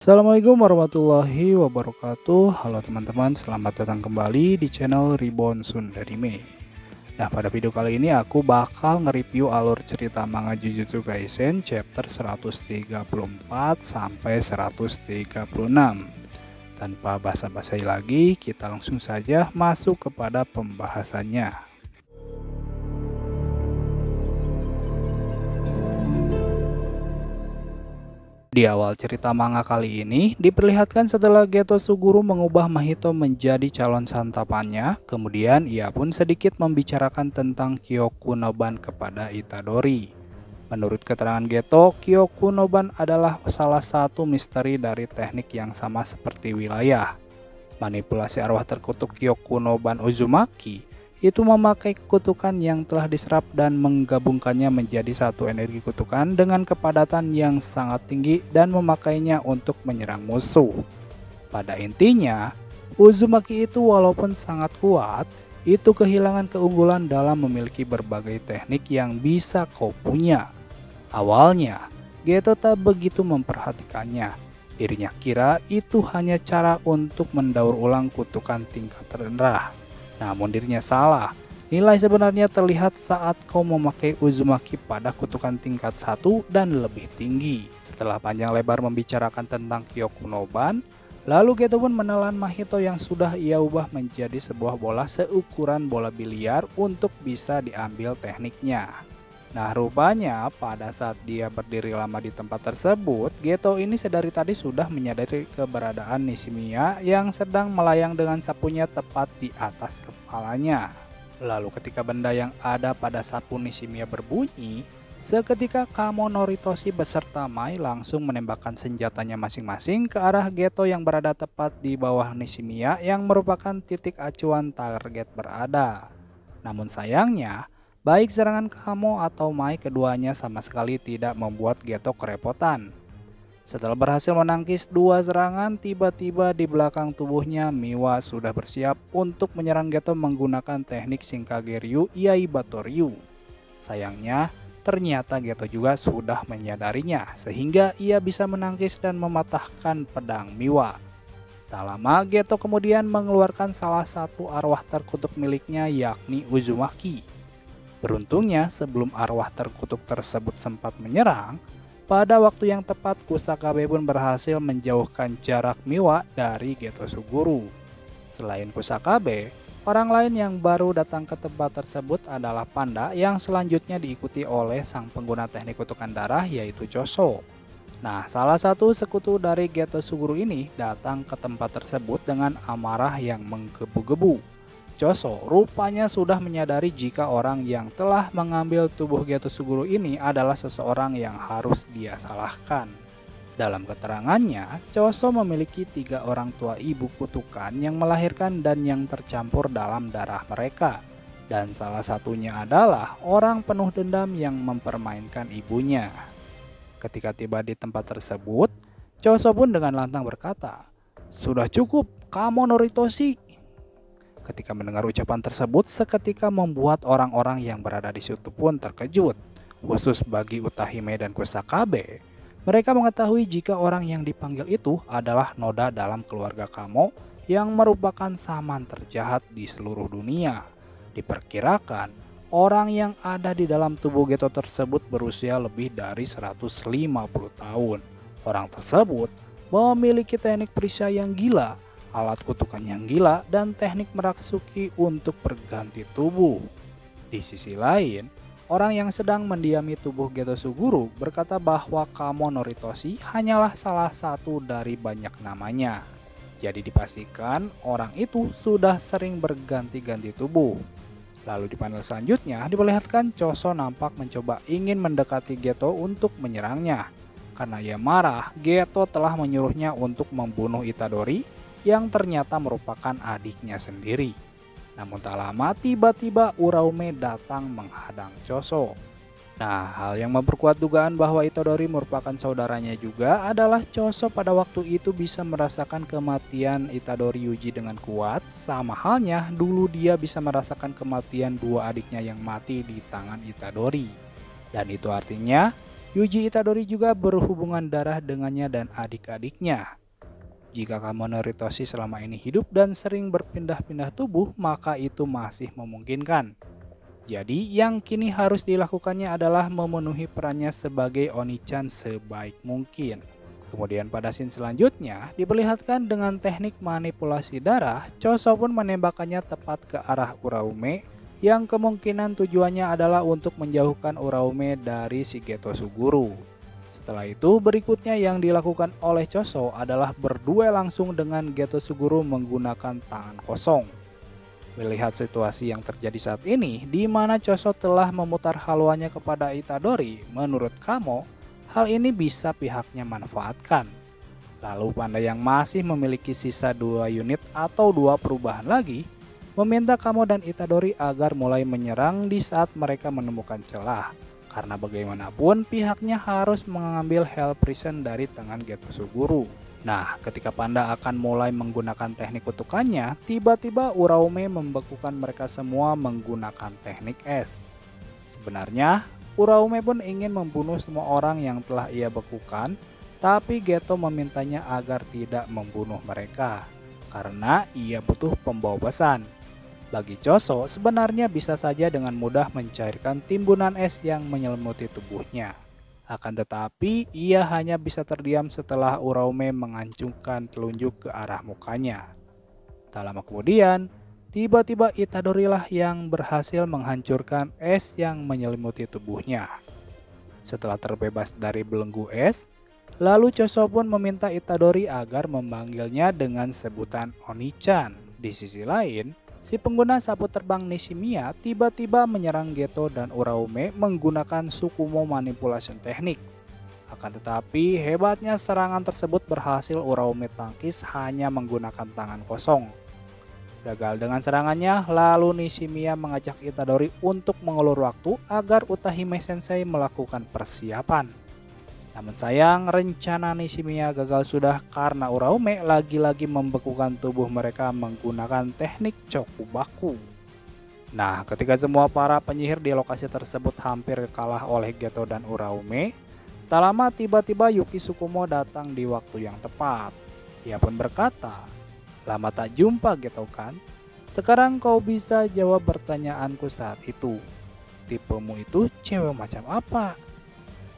Assalamualaikum warahmatullahi wabarakatuh. Halo teman-teman, selamat datang kembali di channel Reborn Sundanime. Nah, pada video kali ini aku bakal nge-review alur cerita manga Jujutsu Kaisen chapter 134 sampai 136. Tanpa basa-basi lagi, kita langsung saja masuk kepada pembahasannya. Di awal cerita manga kali ini, diperlihatkan setelah Geto Suguru mengubah Mahito menjadi calon santapannya, kemudian ia pun sedikit membicarakan tentang Kyokunoban kepada Itadori. Menurut keterangan Geto, Kyokunoban adalah salah satu misteri dari teknik yang sama seperti wilayah. Manipulasi arwah terkutuk Kyokunoban Uzumaki itu memakai kutukan yang telah diserap dan menggabungkannya menjadi satu energi kutukan dengan kepadatan yang sangat tinggi dan memakainya untuk menyerang musuh. Pada intinya, Uzumaki itu walaupun sangat kuat, itu kehilangan keunggulan dalam memiliki berbagai teknik yang bisa kau punya. Awalnya, Geto tak begitu memperhatikannya. Dirinya kira itu hanya cara untuk mendaur ulang kutukan tingkat rendah. Namun dirinya salah. Nilai sebenarnya terlihat saat kau memakai Uzumaki pada kutukan tingkat 1 dan lebih tinggi. Setelah panjang lebar membicarakan tentang Kyokunoban, lalu Geto pun menelan Mahito yang sudah ia ubah menjadi sebuah bola seukuran bola biliar untuk bisa diambil tekniknya. Nah, rupanya pada saat dia berdiri lama di tempat tersebut, Geto ini sedari tadi sudah menyadari keberadaan Nishimiya yang sedang melayang dengan sapunya tepat di atas kepalanya. Lalu ketika benda yang ada pada sapu Nishimiya berbunyi, seketika Kamo Noritoshi beserta Mai langsung menembakkan senjatanya masing-masing ke arah Geto yang berada tepat di bawah Nishimiya yang merupakan titik acuan target berada. Namun sayangnya, baik serangan Kamo atau Mai keduanya sama sekali tidak membuat Geto kerepotan. Setelah berhasil menangkis dua serangan, tiba-tiba di belakang tubuhnya Miwa sudah bersiap untuk menyerang Geto menggunakan teknik Shinkage Ryu Yaibato Ryu. Sayangnya, ternyata Geto juga sudah menyadarinya sehingga ia bisa menangkis dan mematahkan pedang Miwa. Tak lama, Geto kemudian mengeluarkan salah satu arwah terkutuk miliknya yakni Uzumaki. Beruntungnya sebelum arwah terkutuk tersebut sempat menyerang, pada waktu yang tepat Kusakabe pun berhasil menjauhkan jarak Miwa dari Geto Suguru. Selain Kusakabe, orang lain yang baru datang ke tempat tersebut adalah Panda yang selanjutnya diikuti oleh sang pengguna teknik kutukan darah yaitu Choso. Nah, salah satu sekutu dari Geto Suguru ini datang ke tempat tersebut dengan amarah yang menggebu-gebu. Choso rupanya sudah menyadari jika orang yang telah mengambil tubuh Geto Suguru ini adalah seseorang yang harus dia salahkan. Dalam keterangannya, Choso memiliki 3 orang tua ibu kutukan yang melahirkan dan yang tercampur dalam darah mereka. Dan salah satunya adalah orang penuh dendam yang mempermainkan ibunya. Ketika tiba di tempat tersebut, Choso pun dengan lantang berkata, "Sudah cukup, Kamo Noritoshi." Ketika mendengar ucapan tersebut, seketika membuat orang-orang yang berada di situ pun terkejut. Khusus bagi Utahime dan Kusakabe, mereka mengetahui jika orang yang dipanggil itu adalah Noda dalam keluarga Kamo yang merupakan saman terjahat di seluruh dunia. Diperkirakan, orang yang ada di dalam tubuh Geto tersebut berusia lebih dari 150 tahun. Orang tersebut memiliki teknik perisai yang gila, alat kutukan yang gila, dan teknik merasuki untuk berganti tubuh. Di sisi lain, orang yang sedang mendiami tubuh Geto Suguru berkata bahwa Kamo Noritoshi hanyalah salah satu dari banyak namanya. Jadi dipastikan orang itu sudah sering berganti-ganti tubuh. Lalu di panel selanjutnya diperlihatkan Choso nampak mencoba ingin mendekati Geto untuk menyerangnya. Karena ia marah, Geto telah menyuruhnya untuk membunuh Itadori yang ternyata merupakan adiknya sendiri. Namun tak lama tiba-tiba Uraume datang menghadang Choso. Nah, hal yang memperkuat dugaan bahwa Itadori merupakan saudaranya juga adalah Choso pada waktu itu bisa merasakan kematian Itadori Yuji dengan kuat, sama halnya dulu dia bisa merasakan kematian dua adiknya yang mati di tangan Itadori. Dan itu artinya Yuji Itadori juga berhubungan darah dengannya dan adik-adiknya. Jika Kamonoritossi selama ini hidup dan sering berpindah-pindah tubuh, maka itu masih memungkinkan. Jadi, yang kini harus dilakukannya adalah memenuhi perannya sebagai Oni-chan sebaik mungkin. Kemudian pada scene selanjutnya, diperlihatkan dengan teknik manipulasi darah, Choso pun menembakkannya tepat ke arah Uraume, yang kemungkinan tujuannya adalah untuk menjauhkan Uraume dari si Geto Suguru. Setelah itu, berikutnya yang dilakukan oleh Choso adalah berduel langsung dengan Geto Suguru menggunakan tangan kosong. Melihat situasi yang terjadi saat ini, di mana Choso telah memutar haluannya kepada Itadori, menurut Kamo, hal ini bisa pihaknya manfaatkan. Lalu Panda yang masih memiliki sisa 2 unit atau 2 perubahan lagi, meminta Kamo dan Itadori agar mulai menyerang di saat mereka menemukan celah. Karena bagaimanapun pihaknya harus mengambil Hell Prison dari tangan Geto Suguru. Nah, ketika Panda akan mulai menggunakan teknik kutukannya, tiba-tiba Uraume membekukan mereka semua menggunakan teknik es. Sebenarnya, Uraume pun ingin membunuh semua orang yang telah ia bekukan, tapi Geto memintanya agar tidak membunuh mereka, karena ia butuh pembawa pesan. Bagi Choso, sebenarnya bisa saja dengan mudah mencairkan timbunan es yang menyelimuti tubuhnya. Akan tetapi, ia hanya bisa terdiam setelah Uraume mengancungkan telunjuk ke arah mukanya. Tak lama kemudian, tiba-tiba Itadori lah yang berhasil menghancurkan es yang menyelimuti tubuhnya. Setelah terbebas dari belenggu es, lalu Choso pun meminta Itadori agar memanggilnya dengan sebutan Oni-chan. Di sisi lain, si pengguna sapu terbang Nishimiya tiba-tiba menyerang Geto dan Uraume menggunakan Tsukumo Manipulation Technique. Akan tetapi, hebatnya serangan tersebut berhasil Uraume tangkis hanya menggunakan tangan kosong. Gagal dengan serangannya, lalu Nishimiya mengajak Itadori untuk mengulur waktu agar Utahime Sensei melakukan persiapan. Namun sayang, rencana Nishimiya gagal sudah karena Uraume lagi-lagi membekukan tubuh mereka menggunakan teknik Chokubaku. Nah, ketika semua para penyihir di lokasi tersebut hampir kalah oleh Geto dan Uraume, tak lama tiba-tiba Yuki Tsukumo datang di waktu yang tepat. Ia pun berkata, "Lama tak jumpa Geto kan? Sekarang kau bisa jawab pertanyaanku saat itu. Tipemu itu cewek macam apa?"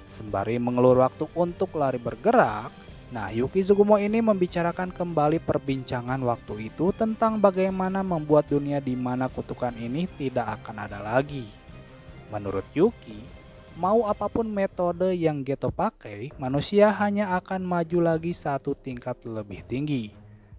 Sembari mengelur waktu untuk lari bergerak, nah Yuki Tsukumo ini membicarakan kembali perbincangan waktu itu tentang bagaimana membuat dunia di mana kutukan ini tidak akan ada lagi. Menurut Yuki, mau apapun metode yang Geto pakai, manusia hanya akan maju lagi satu tingkat lebih tinggi.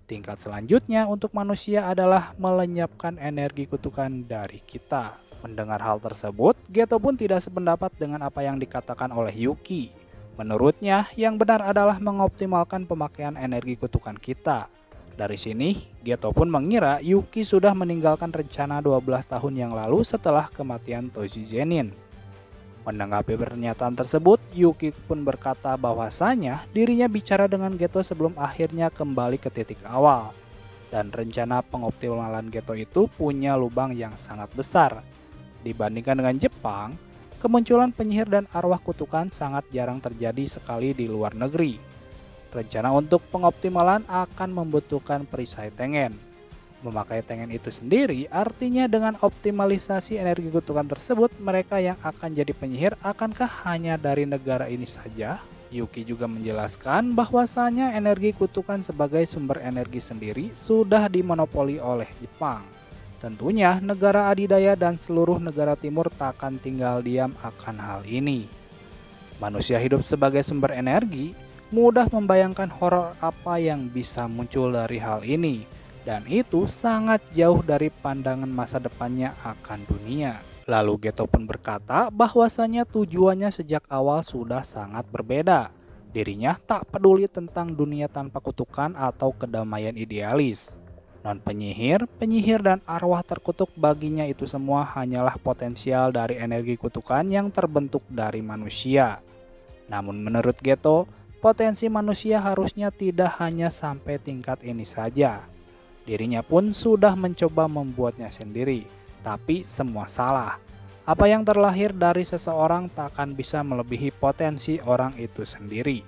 Tingkat selanjutnya untuk manusia adalah melenyapkan energi kutukan dari kita. Mendengar hal tersebut, Geto pun tidak sependapat dengan apa yang dikatakan oleh Yuki. Menurutnya, yang benar adalah mengoptimalkan pemakaian energi kutukan kita. Dari sini, Geto pun mengira Yuki sudah meninggalkan rencana 12 tahun yang lalu setelah kematian Toji Zenin. Menanggapi pernyataan tersebut, Yuki pun berkata bahwasanya dirinya bicara dengan Geto sebelum akhirnya kembali ke titik awal. Dan rencana pengoptimalan Geto itu punya lubang yang sangat besar. Dibandingkan dengan Jepang, kemunculan penyihir dan arwah kutukan sangat jarang terjadi sekali di luar negeri. Rencana untuk pengoptimalan akan membutuhkan perisai tengen. Memakai tengen itu sendiri artinya dengan optimalisasi energi kutukan tersebut, mereka yang akan jadi penyihir akankah hanya dari negara ini saja? Yuki juga menjelaskan bahwasanya energi kutukan sebagai sumber energi sendiri sudah dimonopoli oleh Jepang. Tentunya negara adidaya dan seluruh negara timur takkan tinggal diam akan hal ini. Manusia hidup sebagai sumber energi, mudah membayangkan horor apa yang bisa muncul dari hal ini. Dan itu sangat jauh dari pandangan masa depannya akan dunia. Lalu Geto pun berkata bahwasanya tujuannya sejak awal sudah sangat berbeda. Dirinya tak peduli tentang dunia tanpa kutukan atau kedamaian idealis. Non-penyihir, penyihir dan arwah terkutuk baginya itu semua hanyalah potensial dari energi kutukan yang terbentuk dari manusia. Namun menurut Geto, potensi manusia harusnya tidak hanya sampai tingkat ini saja. Dirinya pun sudah mencoba membuatnya sendiri, tapi semua salah. Apa yang terlahir dari seseorang takkan bisa melebihi potensi orang itu sendiri.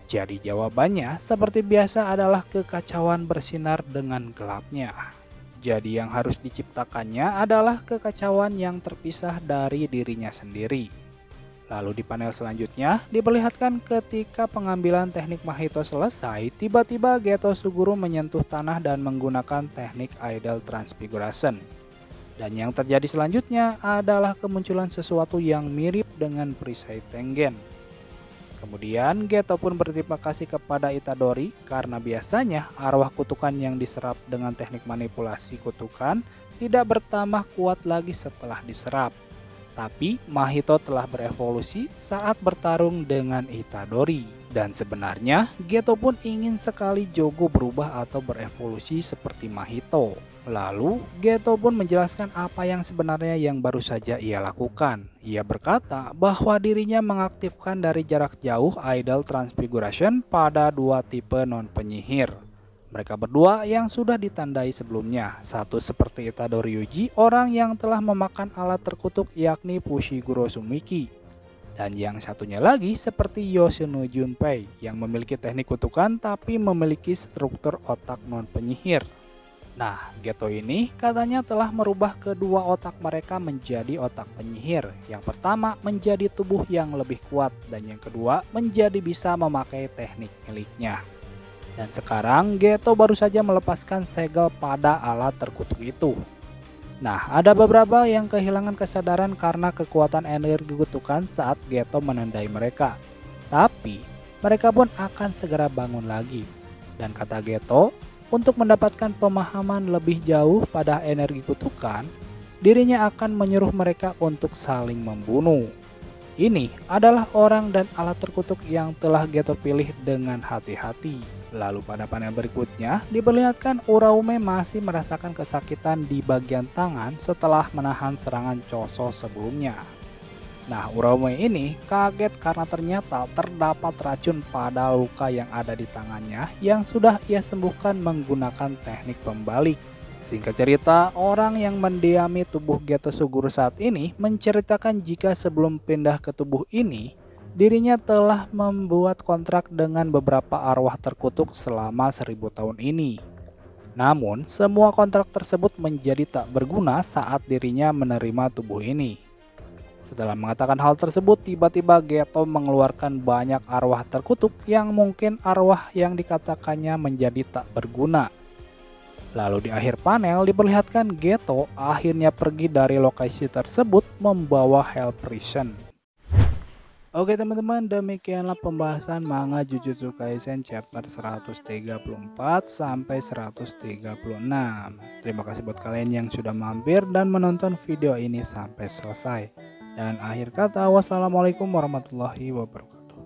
Jadi jawabannya seperti biasa adalah kekacauan bersinar dengan gelapnya. Jadi yang harus diciptakannya adalah kekacauan yang terpisah dari dirinya sendiri. Lalu di panel selanjutnya diperlihatkan ketika pengambilan teknik Mahito selesai, tiba-tiba Geto Suguru menyentuh tanah dan menggunakan teknik Idle Transfiguration. Dan yang terjadi selanjutnya adalah kemunculan sesuatu yang mirip dengan perisai Tengen. Kemudian Geto pun berterima kasih kepada Itadori karena biasanya arwah kutukan yang diserap dengan teknik manipulasi kutukan tidak bertambah kuat lagi setelah diserap. Tapi Mahito telah berevolusi saat bertarung dengan Itadori. Dan sebenarnya Geto pun ingin sekali Jogo berubah atau berevolusi seperti Mahito. Lalu Geto pun menjelaskan apa yang sebenarnya yang baru saja ia lakukan. Ia berkata bahwa dirinya mengaktifkan dari jarak jauh Idle Transfiguration pada dua tipe non-penyihir. Mereka berdua yang sudah ditandai sebelumnya, satu seperti Itadori Yuji, orang yang telah memakan alat terkutuk yakni Fushiguro Sumiki. Dan yang satunya lagi seperti Yoshino Junpei yang memiliki teknik kutukan tapi memiliki struktur otak non-penyihir. Nah, Geto ini katanya telah merubah kedua otak mereka menjadi otak penyihir. Yang pertama menjadi tubuh yang lebih kuat dan yang kedua menjadi bisa memakai teknik miliknya. Dan sekarang Geto baru saja melepaskan segel pada alat terkutuk itu. Nah, ada beberapa yang kehilangan kesadaran karena kekuatan energi kutukan saat Geto menandai mereka. Tapi, mereka pun akan segera bangun lagi. Dan kata Geto, untuk mendapatkan pemahaman lebih jauh pada energi kutukan, dirinya akan menyuruh mereka untuk saling membunuh. Ini adalah orang dan alat terkutuk yang telah Geto pilih dengan hati-hati. Lalu pada panel berikutnya diperlihatkan Uraume masih merasakan kesakitan di bagian tangan setelah menahan serangan Choso sebelumnya. Nah, Uraume ini kaget karena ternyata terdapat racun pada luka yang ada di tangannya yang sudah ia sembuhkan menggunakan teknik pembalik. Singkat cerita, orang yang mendiami tubuh Geto Suguru saat ini menceritakan jika sebelum pindah ke tubuh ini, dirinya telah membuat kontrak dengan beberapa arwah terkutuk selama 1000 tahun ini. Namun, semua kontrak tersebut menjadi tak berguna saat dirinya menerima tubuh ini. Setelah mengatakan hal tersebut, tiba-tiba Geto mengeluarkan banyak arwah terkutuk yang mungkin arwah yang dikatakannya menjadi tak berguna. Lalu di akhir panel diperlihatkan Geto akhirnya pergi dari lokasi tersebut membawa Hell Prison. Oke teman-teman, demikianlah pembahasan manga Jujutsu Kaisen chapter 134 sampai 136. Terima kasih buat kalian yang sudah mampir dan menonton video ini sampai selesai. Dan akhir kata, wassalamualaikum warahmatullahi wabarakatuh.